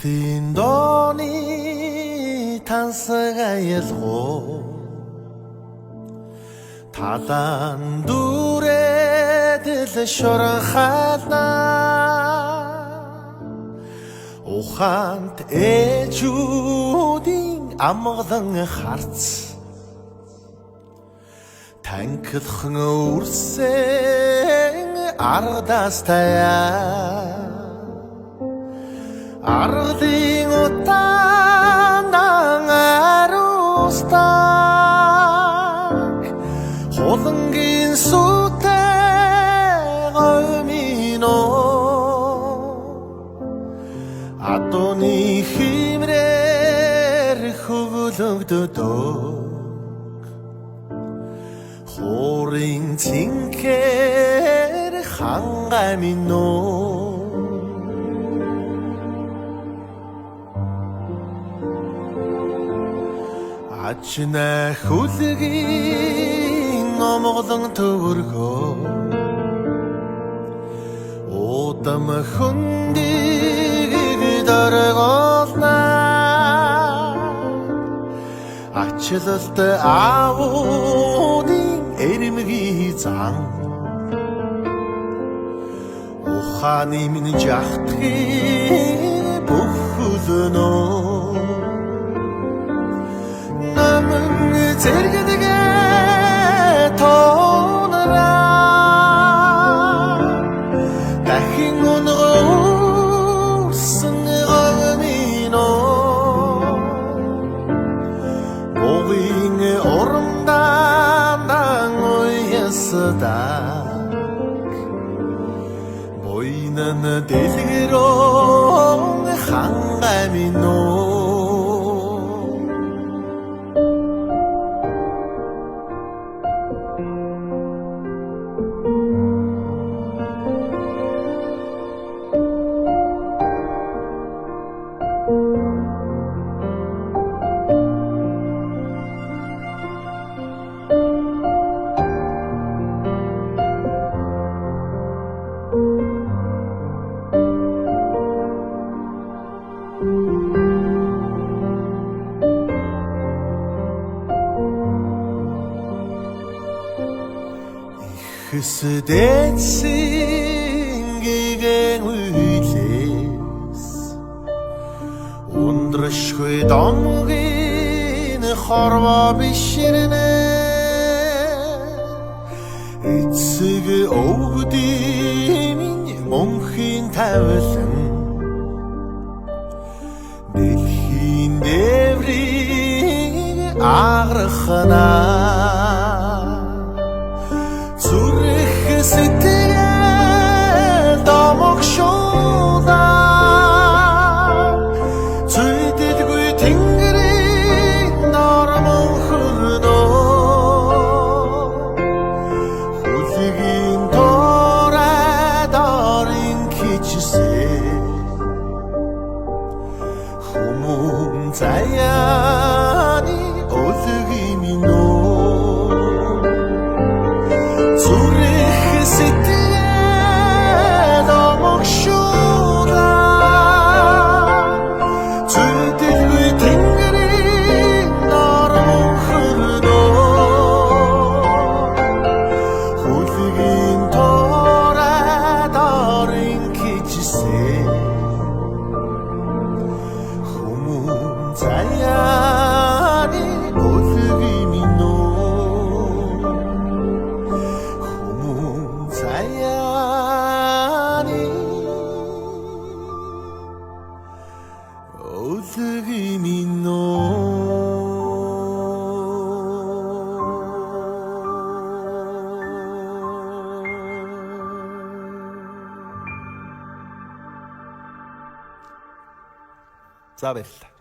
Алтын дооны тансаг аялгуу талан дүрээд л шорон хаална ухаант ээжүүдийн амгалан харц танхилхан үрсэн ардаас таяа Arding utang arustak Холонгын сүтэй гомино Адууны химрээр хөвлөгдөдөг Хуурын цинкээр хангамино Ачна хүлгийн номглон төвөргөө Удам хүндийг дөргөлнө Ачлалт аавуудын эрмгийн зан Ухааны минь жахтгийг бүхэлнө Зэрэгдэгэ тоонра дахин өнгөрсөн гомино Бовин оромдан уясдаг Бойнан дэлгэрон хангамино Хүсдэцэн гэгэн үйлээс Ундрашгүй домгийн хорвоо биширнэ Эцэг өвгдийн мөнхийн тавилан Дэлхийн дээврийг аграхна Сэтгэл домогшуулаа Цүйдэлгүй тэнгэрийн нормон хөрнөө Хүлгийн торайд орын кичсээ Хүмүүн заяаны өлгийн минөө За баярлалаа.